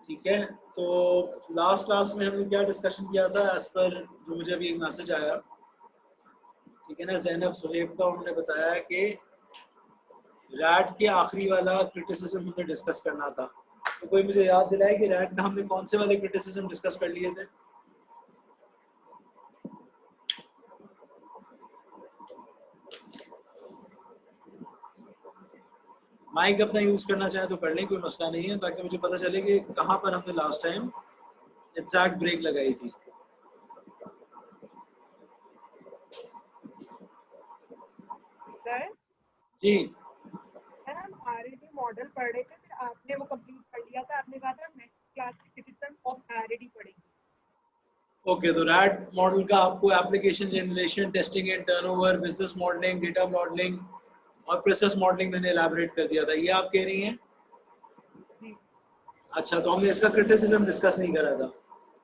ठीक है, तो लास्ट क्लास में हमने क्या डिस्कशन किया था एज पर जो मुझे अभी एक मैसेज आया, ठीक है ना, जैनब सुहेब का, उन्होंने बताया कि रैट के आखिरी वाला क्रिटिसिज्म हमें डिस्कस करना था। तो कोई मुझे याद दिलाए कि रैट में हमने कौन से वाले क्रिटिसिज्म डिस्कस कर लिए थे? माइक अपना यूज करना चाहे तो कर लें, कोई मसला नहीं है, ताकि मुझे पता चले कि कहाँ पर हमने लास्ट टाइम एग्जैक्ट ब्रेक लगाई थी। सर जी सर हम आरएडी मॉडल पढ़ रहे थे, फिर आपने वो कंप्लीट कर लिया था, आपने कहा था नेक्स्ट क्लास में क्रिटिसिज्म ऑफ आरएडी पढ़ेंगे। ओके, तो रैट मॉडल का आपको application generation, testing and turnover, business modelling, data modelling और प्रोसेस मॉडलिंग मैंने एलैबोरेट कर दिया था, ये आप कह रही हैं? जी अच्छा, तो हमने इसका क्रिटिसिज्म डिस्कस नहीं करा था।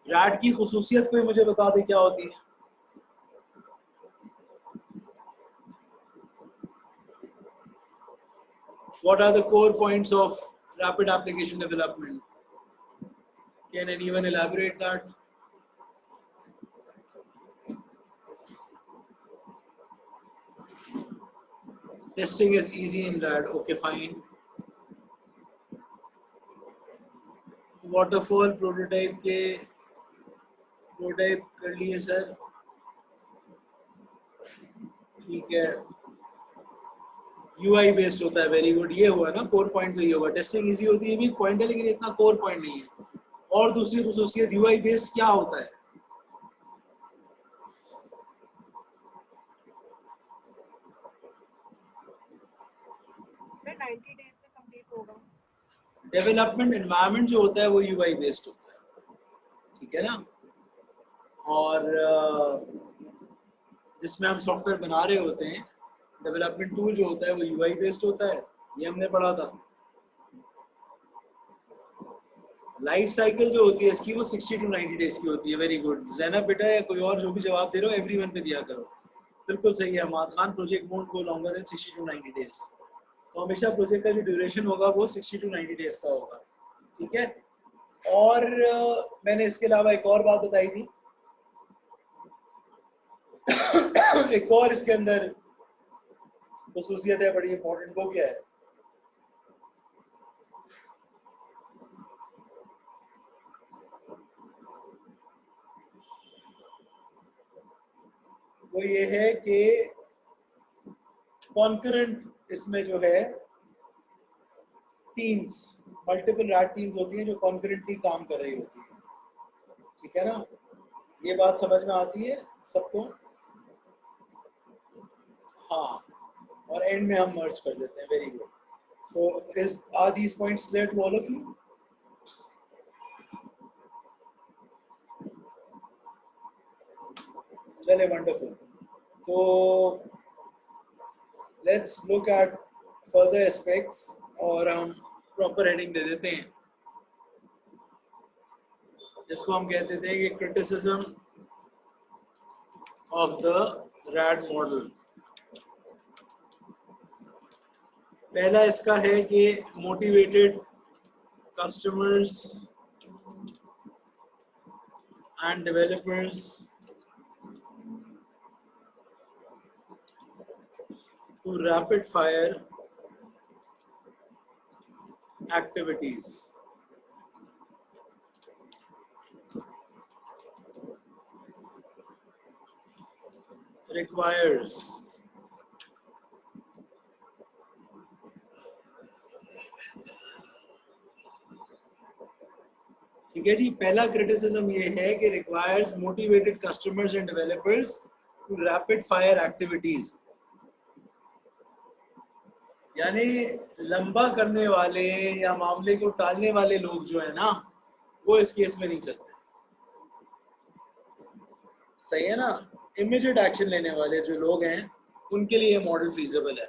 रैट की खुसूसियत कोई मुझे बता दे क्या होती है? What are the core points of rapid application development? Can anyone elaborate that? Testing is easy in RAD. Okay, fine. Waterfall prototype के प्रोटोटाइप कर लिए सर, ठीक है। UI बेस्ड होता है, वेरी गुड, ये हुआ ना कोर पॉइंट, तो ये होगा। टेस्टिंग इजी होती है, भी पॉइंट है, लेकिन इतना कोर पॉइंट नहीं है। और दूसरी खुसूसियत UI बेस्ड क्या होता है? सर 90 डेज में कंप्लीट होगा। डेवलपमेंट एनवायरनमेंट जो होता है वो UI बेस्ड होता है, ठीक है ना। और जिसमें हम सॉफ्टवेयर बना रहे होते हैं, डेवलपमेंट टूल जो होता है वो UI बेस्ड होता है, ये हमने पढ़ा था। लाइफ साइकिल जो होती है इसकी वो 60 टू 90 डेज की होती है। वेरी गुड जैनब बेटा, या कोई और जो भी जवाब दे रहे हो एवरीवन पे दिया करो। बिल्कुल सही है Ahmad Khan, project won't go longer than 60 to 90 days. तो हमेशा प्रोजेक्ट का जो ड्यूरेशन होगा वो 60 टू 90 डेज का होगा, ठीक है। और मैंने इसके अलावा एक और बात बताई थी एक और इसके अंदर खुसूसियत है बड़ी इंपॉर्टेंट, वो क्या है? वो ये है कि कॉन्करेंट इसमें जो है टीम्स, मल्टीपल रैट टीम्स होती हैं जो कॉन्करेंटली काम कर रही होती है, ठीक है ना। ये बात समझ में आती है सबको? हाँ, और एंड में हम मर्ज कर देते हैं। Very good. So is are these points clear to all of you? चले, वंडरफुल। तो let's look at further aspects, और हम प्रॉपर हेडिंग दे देते हैं जिसको हम कहते थे कि criticism of the rat model. पहला इसका है कि motivated customers and developers to rapid fire activities. Requires ठीक है जी। पहला क्रिटिसिज्म ये है कि requires motivated customers and developers to rapid fire activities, यानी लंबा करने वाले या मामले को टालने वाले लोग जो है ना, वो इस केस में नहीं चलते। सही है ना। इमीडिएट एक्शन लेने वाले जो लोग हैं उनके लिए ये मॉडल फीजिबल है।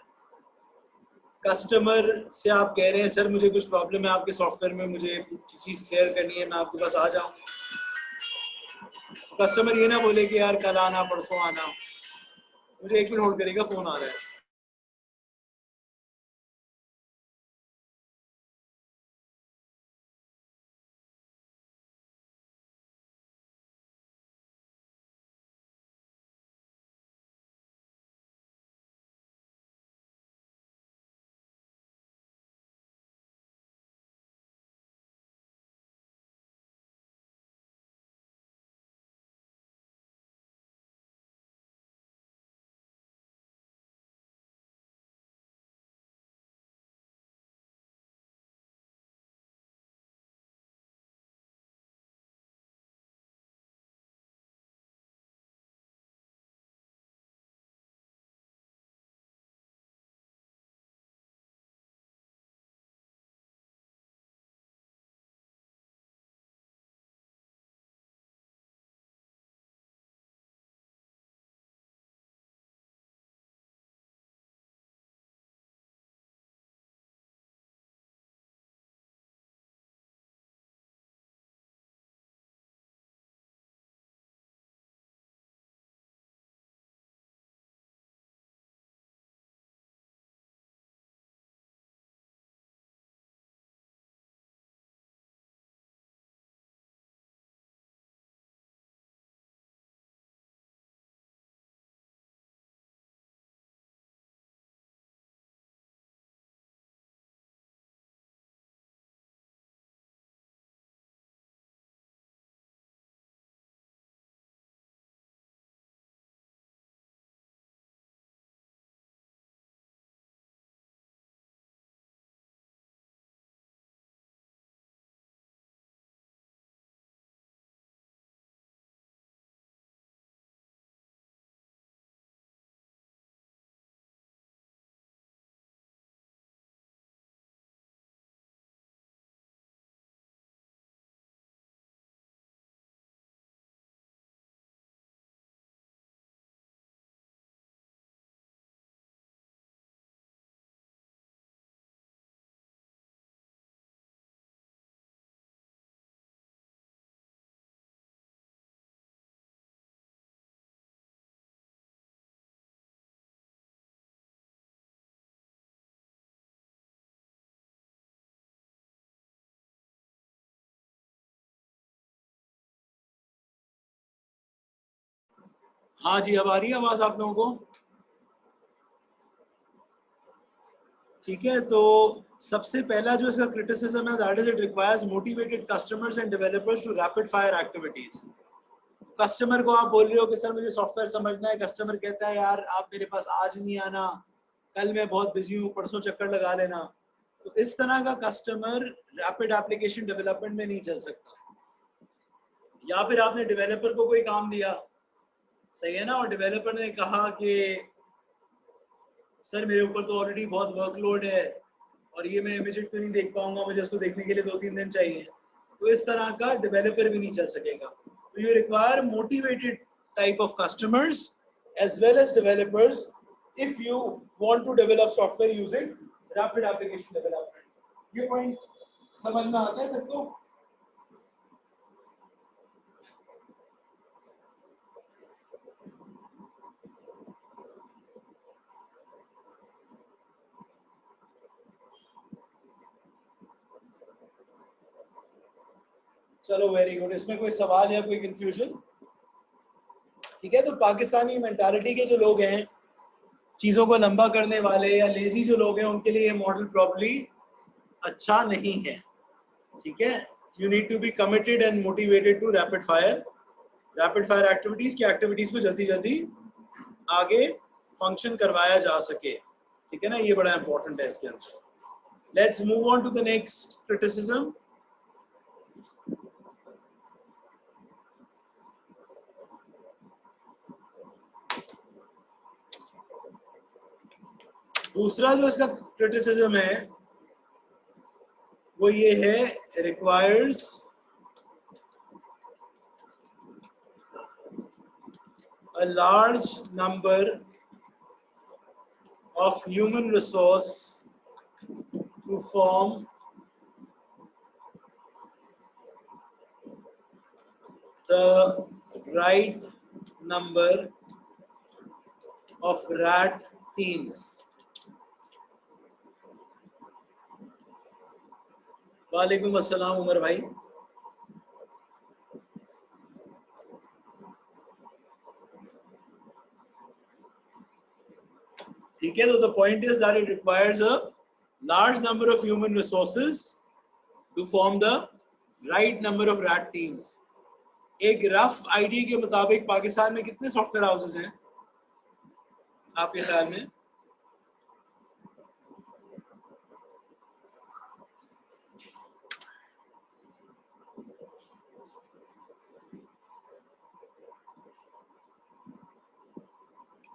कस्टमर से आप कह रहे हैं सर मुझे कुछ प्रॉब्लम है आपके सॉफ्टवेयर में, मुझे चीज़ क्लियर करनी है, मैं आपके पास आ जाऊं। कस्टमर ये ना बोले कि यार कल आना परसों आना, मुझे 1 मिनट होल्ड करेगा, फोन आ रहा है। हाँ जी, अब आ रही है आवाज आप लोगों को? ठीक है, तो सबसे पहला जो इसका क्रिटिसिज्म है, that is it requires motivated customers and developers to rapid fire activities. Customer को आप बोल रहे हो कि सर मुझे सॉफ्टवेयर समझना है, कस्टमर कहता है यार आप मेरे पास आज नहीं आना, कल मैं बहुत बिजी हूँ, परसों चक्कर लगा लेना। तो इस तरह का कस्टमर रैपिड एप्लीकेशन डेवलपमेंट में नहीं चल सकता। या फिर आपने डेवलपर को कोई काम दिया, सही है ना, और डेवलपर ने कहा कि सर मेरे ऊपर तो ऑलरेडी बहुत वर्कलोड है और ये मैं इमीडिएट तो नहीं देख पाऊंगा, मुझे इसको देखने के लिए 2-3 दिन चाहिए, तो इस तरह का डेवलपर भी नहीं चल सकेगा। तो you require motivated type of customers as well as developers if you want to develop software using rapid application development. ये पॉइंट समझ में आता है सबको? चलो वेरी गुड। इसमें कोई सवाल या कोई कंफ्यूजन? ठीक है, तो पाकिस्तानी मेंटालिटी के जो लोग हैं, चीजों को लंबा करने वाले या लेजी जो लोग हैं, उनके लिए ये मॉडल प्रॉब्ली अच्छा नहीं है। ठीक है, you need to be committed and motivated to rapid fire activities की एक्टिविटीज को जल्दी जल्दी आगे फंक्शन करवाया जा सके। ठीक है ना, ये बड़ा इंपॉर्टेंट है इसके अंदर। Let's move on to the next criticism. दूसरा जो इसका क्रिटिसिज्म है वो ये है, requires a large number of human resource to form the right number of rat teams. वालेकुम अस्सलाम उमर भाई। ठीक है, तो the point is that it requires a large number of human resources to form the right number of rat teams. एक rough idea के मुताबिक पाकिस्तान में कितने सॉफ्टवेयर हाउसेस हैं आपके ख्याल में?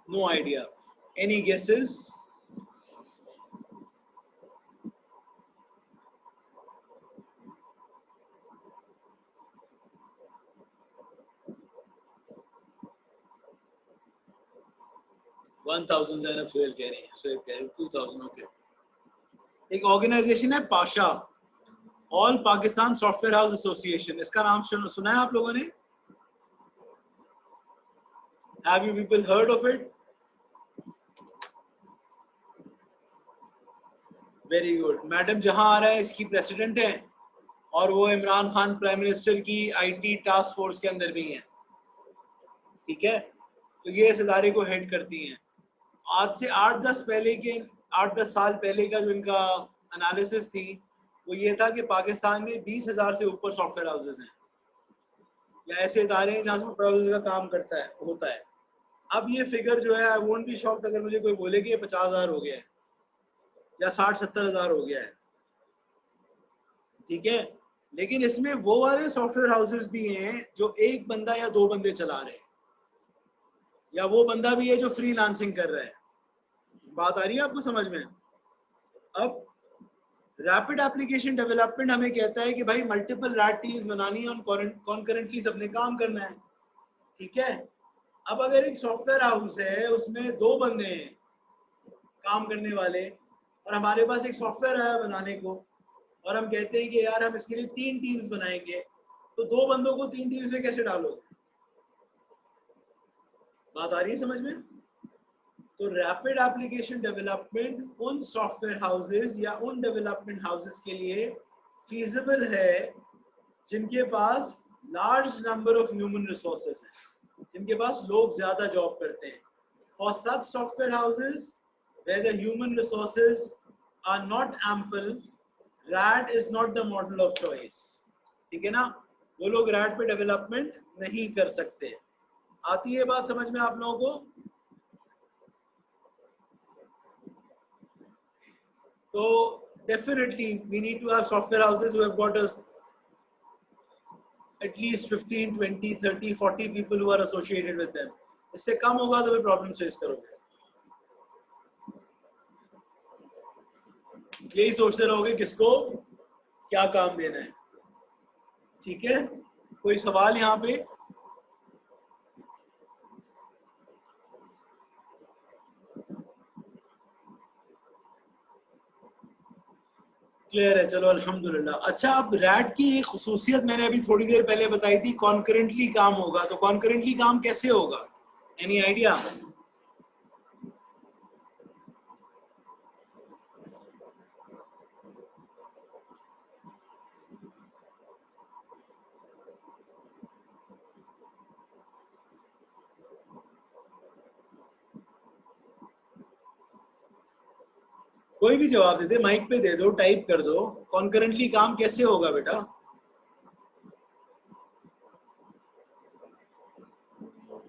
No idea. Any guesses? Zainab Sohail कह रही है, सोहेब कह रही है 2000। ओके, एक ऑर्गेनाइजेशन है Pasha, all Pakistan software house association. इसका नाम सुना है आप लोगों ने? Have you people heard of it? Very good. Madam जहां आ रहा है इसकी प्रेसिडेंट है और वो इमरान खान प्राइम मिनिस्टर की आईटी टास्क फोर्स के अंदर भी है। ठीक है, तो ये इस इदारे को हेड करती हैं। आज से 8-10 साल पहले का जो इनका एनालिसिस थी वो ये था कि पाकिस्तान में 20,000 से ऊपर सॉफ्टवेयर हाउसेज हैं या ऐसे इदारे हैं जहाँ से प्रोजेक्ट का काम होता है। अब ये फिगर जो है, आई वोंट बी शॉक्ड अगर मुझे कोई बोले कि ये 50,000 हो गया है या 60-70,000 हो गया है। ठीक है, लेकिन इसमें वो वाले सॉफ्टवेयर हाउसेस भी हैं जो एक बंदा या 2 बंदे चला रहे हैं, या वो बंदा भी है जो फ्रीलांसिंग कर रहा है। बात आ रही है आपको समझ में? अब रैपिड एप्लीकेशन डेवलपमेंट हमें कहता है कि भाई मल्टीपल रैट टीम्स बनानी है और कॉन्करेंटली सबने काम करना है। ठीक है, अब अगर एक सॉफ्टवेयर हाउस है उसमें 2 बंदे हैं काम करने वाले और हमारे पास एक सॉफ्टवेयर आया बनाने को और हम कहते हैं कि यार हम इसके लिए 3 टीम्स बनाएंगे, तो 2 बंदों को 3 टीम्स में कैसे डालोगे? बात आ रही है समझ में? तो रैपिड एप्लीकेशन डेवलपमेंट उन सॉफ्टवेयर हाउसेस या उन डेवलपमेंट हाउसेस के लिए फीजिबल है जिनके पास large number of human resources हैं। जिनके पास लोग ज्यादा जॉब करते हैं. For such software houses where the human resources are not ample, RAD is not the model of choice. ठीक है ना, वो लोग RAD पे डेवलपमेंट नहीं कर सकते. आती है बात समझ में आप लोगों को? तो definitely we need to have software houses who have got at least 15, 20, 30, 40 people who are associated with them. इससे कम होगा तो भी प्रॉब्लम फेस करोगे. यही सोचते रहोगे किसको क्या काम देना है. ठीक है, कोई सवाल यहाँ पे? क्लियर है, चलो अल्हम्दुलिल्लाह. अच्छा, अब रैड की एक खुसूसियत मैंने अभी थोड़ी देर पहले बताई थी, कॉन्करेंटली काम होगा. तो कॉन्करेंटली काम कैसे होगा? Any idea? कोई भी जवाब दे दे, माइक पे दे दो, टाइप कर दो. कॉन्करेंटली काम कैसे होगा बेटा?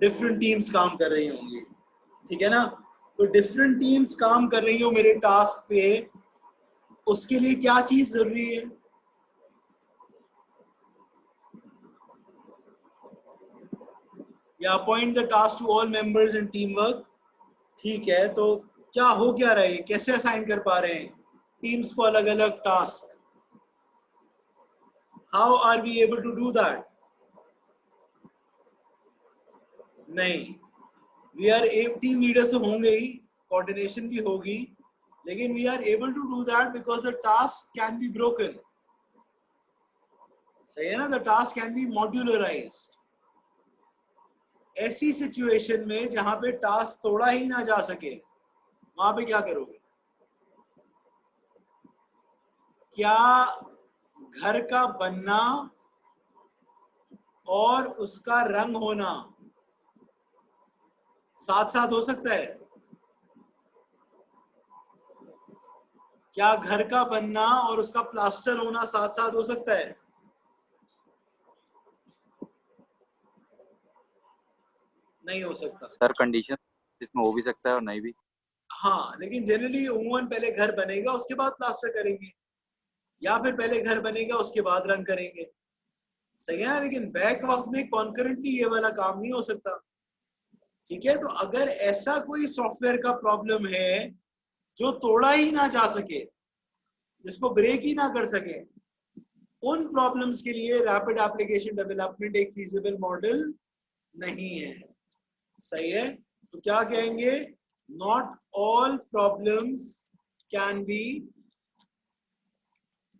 डिफरेंट टीम्स काम कर रही होंगी, ठीक है ना. तो डिफरेंट टीम्स काम कर रही हो मेरे टास्क पे, उसके लिए क्या चीज जरूरी है? या appoint the task to all members in team work. ठीक है, तो क्या हो क्या रहा है, कैसे असाइन कर पा रहे हैं टीम्स को अलग अलग task? How are we able to do that? नहीं, वी आर टीम लीडर्स तो होंगे ही, कोऑर्डिनेशन भी होगी, लेकिन we are able to do that because the task can be broken. सही है ना, the task can be modularised. ऐसी सिचुएशन में जहां पे टास्क तोड़ा ही ना जा सके, वहां पे क्या करोगे? क्या घर का बनना और उसका रंग होना साथ साथ हो सकता है? क्या घर का बनना और उसका प्लास्टर होना साथ साथ हो सकता है? नहीं हो सकता सर. कंडीशन इसमें हो भी सकता है और नहीं भी. हाँ, लेकिन जनरली उमूमन पहले घर बनेगा उसके बाद प्लास्टर करेंगे, या फिर पहले घर बनेगा उसके बाद रंग करेंगे. सही है, लेकिन बैक वक्त में कॉन्करेंटली ये वाला काम नहीं हो सकता. ठीक है, तो अगर ऐसा कोई सॉफ्टवेयर का प्रॉब्लम है जो तोड़ा ही ना जा सके, जिसको ब्रेक ही ना कर सके, उन प्रॉब्लम्स के लिए रैपिड एप्लीकेशन डेवलपमेंट एक फीजिबल मॉडल नहीं है. सही है, तो क्या कहेंगे? Not all problems can be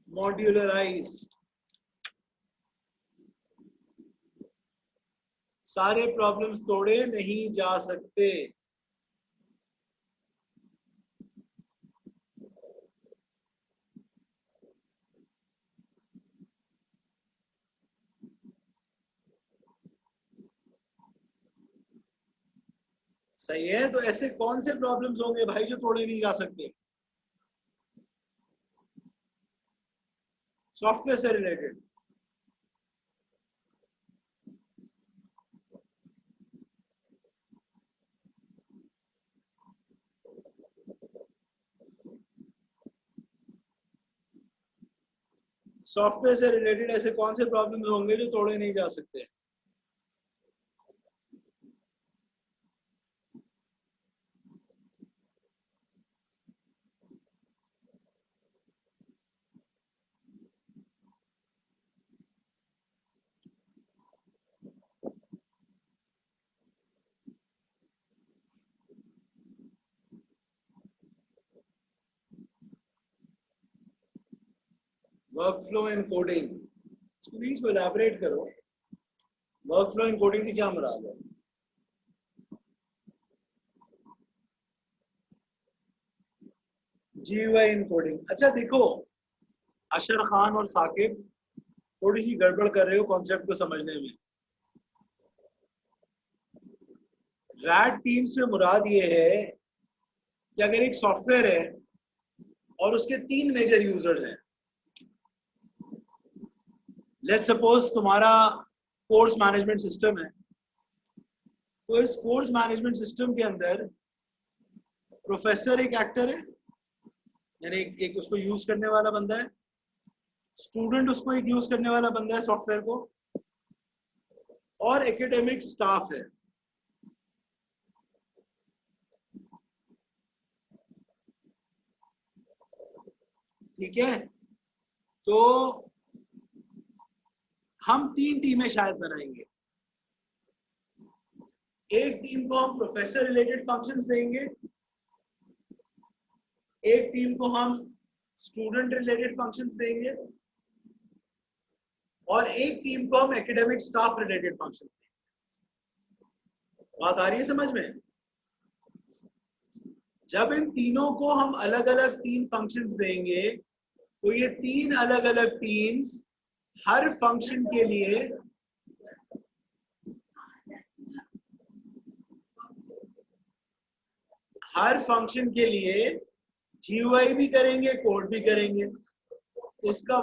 modularised. सारे प्रॉब्लम्स तोड़े नहीं जा सकते. सही है, तो ऐसे कौन से प्रॉब्लम्स होंगे भाई जो तोड़े नहीं जा सकते? सॉफ्टवेयर से रिलेटेड. सॉफ्टवेयर से रिलेटेड ऐसे कौन से प्रॉब्लम्स होंगे जो तोड़े नहीं जा सकते? Workflow in coding, please elaborate करो. वर्कफ्लो इन कोडिंग से क्या मुराद है? GUI in coding. अच्छा देखो, अशर खान और साकिब थोड़ी सी गड़बड़ कर रहे हो कॉन्सेप्ट को समझने में. रैड टीम्स में मुराद ये है कि अगर एक सॉफ्टवेयर है और उसके 3 मेजर यूजर्स हैं, लेट्स सपोज तुम्हारा कोर्स मैनेजमेंट सिस्टम है, तो इस कोर्स मैनेजमेंट सिस्टम के अंदर प्रोफेसर एक एक्टर है, यानी एक उसको यूज करने वाला बंदा है, स्टूडेंट उसको एक यूज करने वाला बंदा है सॉफ्टवेयर को, और एकेडमिक स्टाफ है। ठीक है, तो हम 3 टीमें शायद बनाएंगे। एक टीम को हम प्रोफेसर रिलेटेड फंक्शंस देंगे, एक टीम को हम स्टूडेंट रिलेटेड फंक्शंस देंगे, और एक टीम को हम एकेडमिक स्टाफ रिलेटेड फंक्शंस देंगे। बात आ रही है समझ में? जब इन तीनों को हम अलग अलग 3 फंक्शंस देंगे, तो ये 3 अलग अलग टीम्स हर फंक्शन के लिए GUI भी करेंगे, कोड भी करेंगे, उसका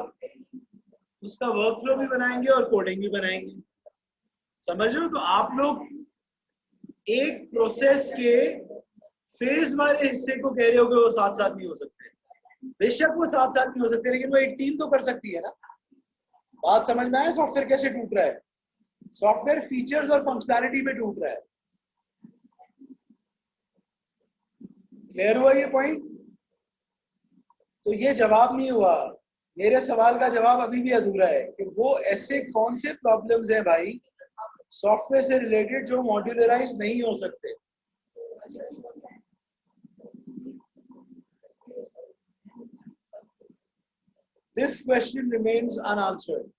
वर्कफ्लो भी बनाएंगे और कोडिंग भी बनाएंगे। समझ रहे हो? तो आप लोग एक प्रोसेस के फेज वाले हिस्से को कह रहे हो कि वो साथ साथ नहीं हो सकते। बेशक वो साथ साथ नहीं हो सकते, लेकिन वो एक टीम तो कर सकती है ना। बात समझ में आया? सॉफ्टवेयर कैसे टूट रहा है? सॉफ्टवेयर फीचर्स और फंक्शनैलिटी पे टूट रहा है। क्लियर हुआ ये पॉइंट? तो ये जवाब नहीं हुआ, मेरे सवाल का जवाब अभी भी अधूरा है कि वो ऐसे कौन से प्रॉब्लम्स हैं भाई सॉफ्टवेयर से रिलेटेड जो मॉड्यूलराइज नहीं हो सकते। This question remains unanswered.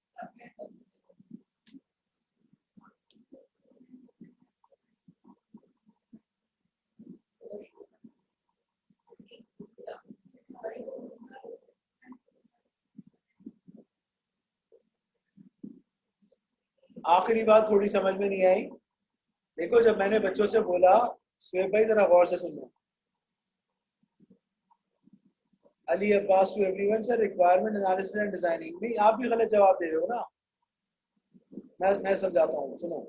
आखिरी बात थोड़ी समझ में नहीं आई। देखो, जब मैंने बच्चों से बोला, सुहेब भाई जरा गौर से सुनना, Ali Abbas to everyone sir, requirement analysis and designing में आप भी गलत जवाब दे रहे हो ना। मैं समझाता हूँ, सुनो।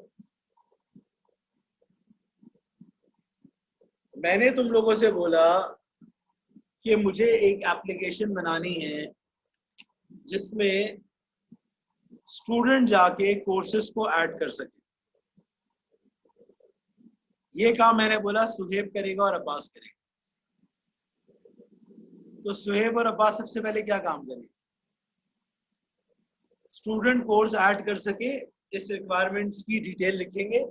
मैंने तुम लोगों से बोला कि मुझे एक एप्लीकेशन बनानी है जिसमें स्टूडेंट जाके कोर्सेज को ऐड कर सके। ये काम मैंने बोला सुहेब करेगा और अब्बास करेगा। तो सुहेब और अब्बास सबसे पहले क्या काम करेंगे? स्टूडेंट कोर्स ऐड कर सके, इस रिक्वायरमेंट्स की डिटेल लिखेंगे,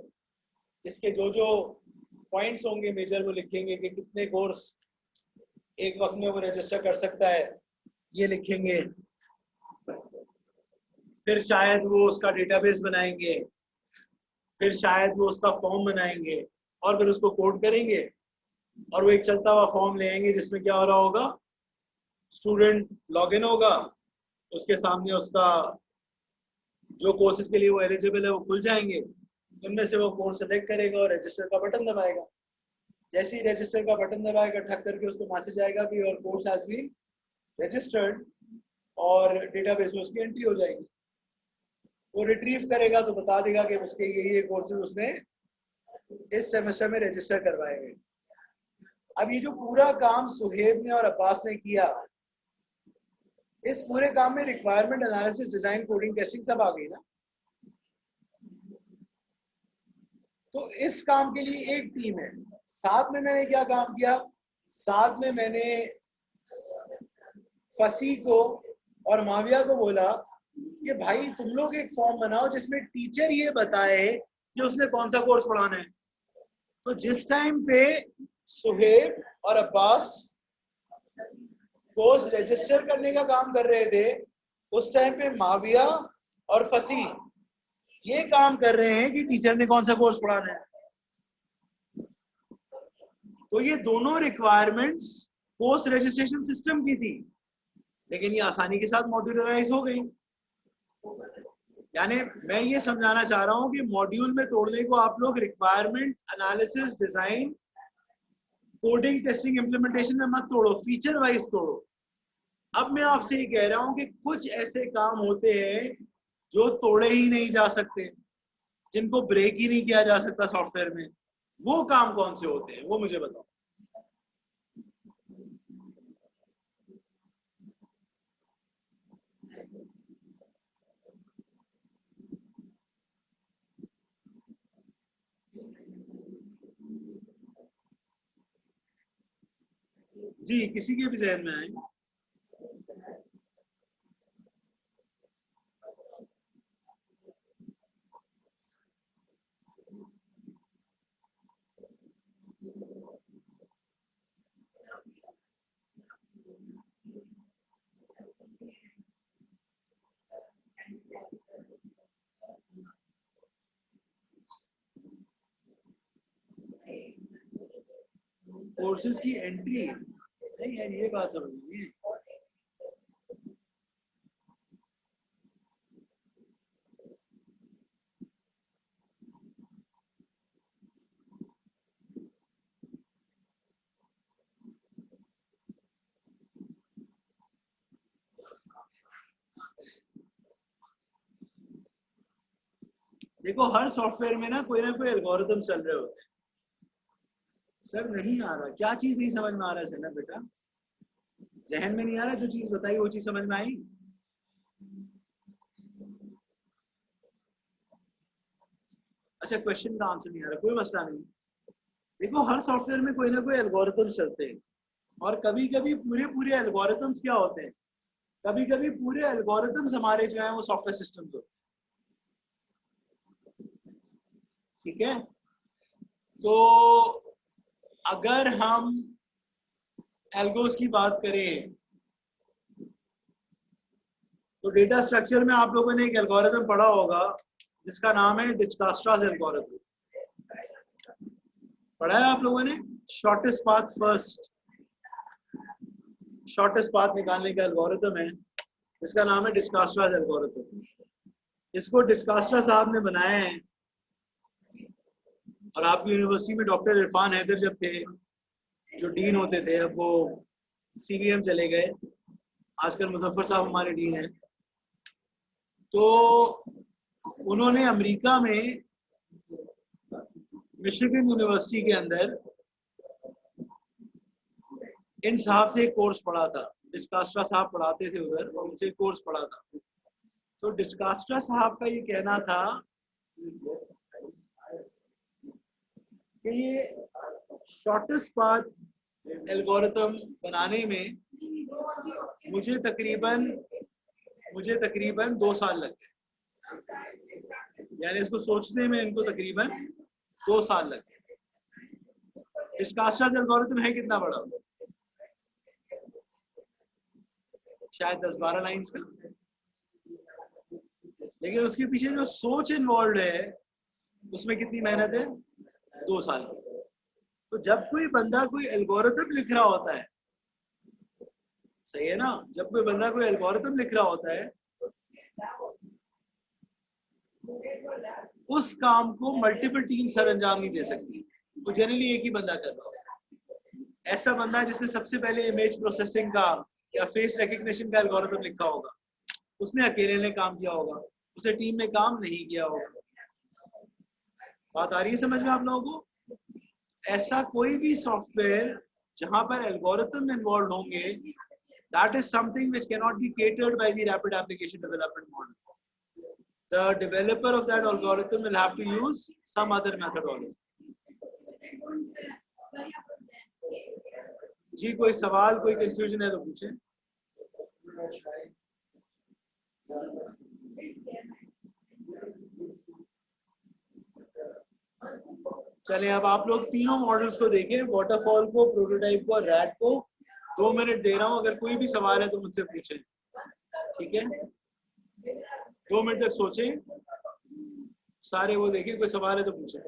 इसके जो जो पॉइंट्स होंगे मेजर वो लिखेंगे कि कितने कोर्स एक वक्त में वो रजिस्टर कर सकता है, ये लिखेंगे। फिर शायद वो उसका डेटाबेस बनाएंगे, फिर शायद वो उसका फॉर्म बनाएंगे, और फिर उसको कोड करेंगे, और वो एक चलता हुआ फॉर्म ले आएंगे जिसमें क्या हो रहा होगा, स्टूडेंट लॉगिन होगा, उसके सामने उसका जो कोर्सेज के लिए वो एलिजिबल है वो खुल जाएंगे, उनमें से वो कोर्स सेलेक्ट करेगा और रजिस्टर का बटन दबाएगा। जैसे ही रजिस्टर का बटन दबाएगा, ठक करके उसको मैसेज आएगा कि your course has been registered, और डेटाबेस में उसकी एंट्री हो जाएगी। वो रिट्रीव करेगा तो बता देगा कि उसके ये कोर्सेज उसने इस सेमेस्टर में रजिस्टर करवाए हैं। अब ये जो पूरा काम सुहेब ने और अब्बास ने किया, इस पूरे काम में requirement analysis, design, coding, testing सब आ गई ना। तो इस काम के लिए एक टीम है। साथ में मैंने क्या काम किया? साथ में मैंने फसी को और माविया को बोला कि भाई तुम लोग एक फॉर्म बनाओ जिसमें टीचर ये बताए कि उसने कौन सा कोर्स पढ़ाना है। तो जिस टाइम पे सुहेब और अब्बास कोर्स रजिस्टर करने का काम कर रहे थे, उस टाइम पे माविया और फसी ये काम कर रहे हैं कि टीचर ने कौन सा कोर्स पढ़ाना है। तो ये दोनों रिक्वायरमेंट्स कोर्स रजिस्ट्रेशन सिस्टम की थी, लेकिन ये आसानी के साथ मॉड्यूलराइज हो गई। यानी मैं ये समझाना चाह रहा हूँ कि मॉड्यूल में तोड़ने को आप लोग requirement analysis, design, coding, testing, implementation में मत तोड़ो, फीचर वाइज तोड़ो। अब मैं आपसे ये कह रहा हूँ कि कुछ ऐसे काम होते हैं जो तोड़े ही नहीं जा सकते, जिनको ब्रेक ही नहीं किया जा सकता सॉफ्टवेयर में। वो काम कौन से होते हैं, वो मुझे बताओ। जी, किसी के भी जहन में आए। कोर्सेज की एंट्री नहीं यार, ये बात समझ नहीं है। देखो, हर सॉफ्टवेयर में ना कोई एल्गोरिथम चल रहे होते हैं। सर नहीं आ रहा, क्या चीज नहीं समझ में आ रहा है सर बेटा? जहन में नहीं आ रहा, जो चीज बताई वो चीज समझ में आई? अच्छा, क्वेश्चन का आंसर नहीं आ रहा, कोई मसला नहीं। देखो, हर सॉफ्टवेयर में कोई ना कोई एल्गोरिथम चलते हैं, और कभी कभी पूरे पूरे एल्गोरिथम्स क्या होते हैं, कभी कभी पूरे एल्गोरिथम्स हमारे जो है वो सॉफ्टवेयर सिस्टम होते हैं। ठीक है, तो अगर हम एल्गोस की बात करें तो डेटा स्ट्रक्चर में आप लोगों ने एक एल्गोरिथम पढ़ा होगा जिसका नाम है डिजकस्ट्रास एल्गोरिथम। पढ़ा है आप लोगों ने? Shortest path first, shortest path निकालने का एल्गोरिथम है जिसका नाम है डिजकस्ट्रास एल्गोरिथम। इसको डिजकस्ट्रा साहब ने बनाया है, और आपकी यूनिवर्सिटी में डॉक्टर इरफान हैदर जब थे, जो डीन होते थे, अब वो सीबीएम चले गए, आजकल मुजफ्फर साहब हमारे डीन हैं। तो उन्होंने अमेरिका में मिशिगन यूनिवर्सिटी के अंदर इन साहब से एक कोर्स पढ़ा था। डिजकस्ट्रा साहब पढ़ाते थे उधर, और उनसे कोर्स पढ़ा था। तो डिजकस्ट्रा साहब का ये कहना था कि ये शॉर्टेस्ट पाथ एल्गोरिथम बनाने में मुझे तकरीबन 2 साल लग गए। यानी इसको सोचने में इनको तकरीबन 2 साल लग गए। डिजकस्ट्रा एल्गोरिथम है कितना बड़ा? शायद 10-12 लाइंस का, लेकिन उसके पीछे जो सोच इन्वॉल्व है उसमें कितनी मेहनत है? 2 साल की। तो जब कोई बंदा कोई एल्गोरिथम लिख रहा होता है, सही है ना, जब कोई बंदा कोई एल्गोरिथम लिख रहा होता है, उस काम को मल्टीपल टीम सर अंजाम नहीं दे सकती, वो जनरली एक ही बंदा कर रहा होगा। ऐसा बंदा है जिसने सबसे पहले इमेज प्रोसेसिंग का या फेस रिकग्निशन का एल्गोरिथम लिखा होगा, उसने अकेले ने काम किया होगा, उसे टीम में काम नहीं किया होगा। बात आ रही है समझ में आप लोगों को? ऐसा कोई भी सॉफ्टवेयर जहां पर एल्गोरिथम इन्वॉल्व होंगे, that is something which cannot be catered by the rapid application development model. The developer of that algorithm will have to use some other methodology. जी, कोई सवाल, कोई कंफ्यूजन है तो पूछें। चलें, अब आप लोग तीनों मॉडल्स को देखें, वाटरफॉल को, प्रोटोटाइप को, रैट को। 2 मिनट दे रहा हूं, अगर कोई भी सवाल है तो मुझसे पूछें। ठीक है, 2 मिनट तक सोचें, सारे वो देखें, कोई सवाल है तो पूछें।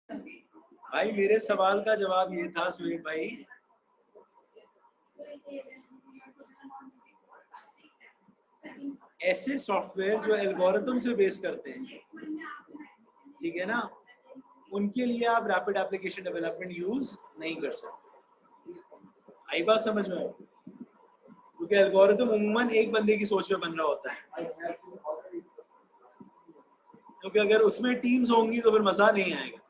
भाई मेरे सवाल का जवाब ये था सुहेब भाई, ऐसे सॉफ्टवेयर जो एल्गोरिथम से बेस करते हैं, ठीक है ना, उनके लिए आप रैपिड एप्लीकेशन डेवलपमेंट यूज नहीं कर सकते। आई बात समझ में? क्योंकि एल्गोरिथम उम्मन एक बंदे की सोच में बन रहा होता है, क्योंकि अगर उसमें टीम्स होंगी तो फिर मजा नहीं आएगा।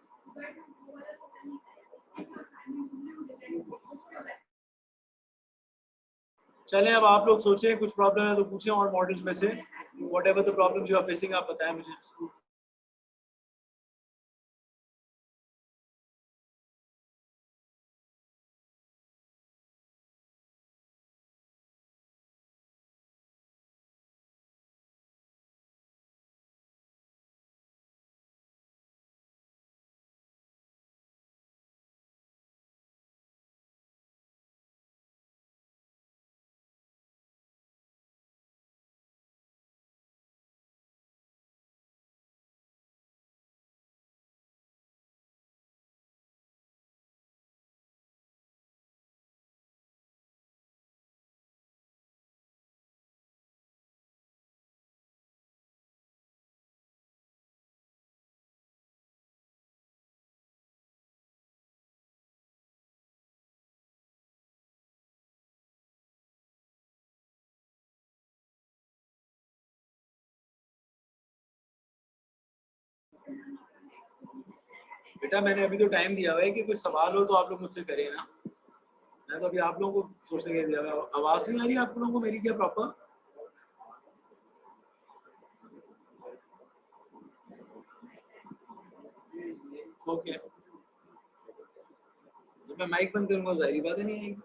चलें, अब आप लोग सोचें, कुछ प्रॉब्लम है तो पूछें और मॉडल्स में से whatever the problem you are facing आप बताएं मुझे। बेटा मैंने अभी तो टाइम दिया हुआ है कि कोई सवाल हो तो आप लोग मुझसे करें ना। मैं तो अभी आप लोगों को सोचने के लिए दिया हुआ है। आवाज नहीं आ रही आप लोगों को मेरी क्या प्रॉपर? ओके, जब मैं माइक बंद करूंगा जाहिर बात है नहीं आएगी।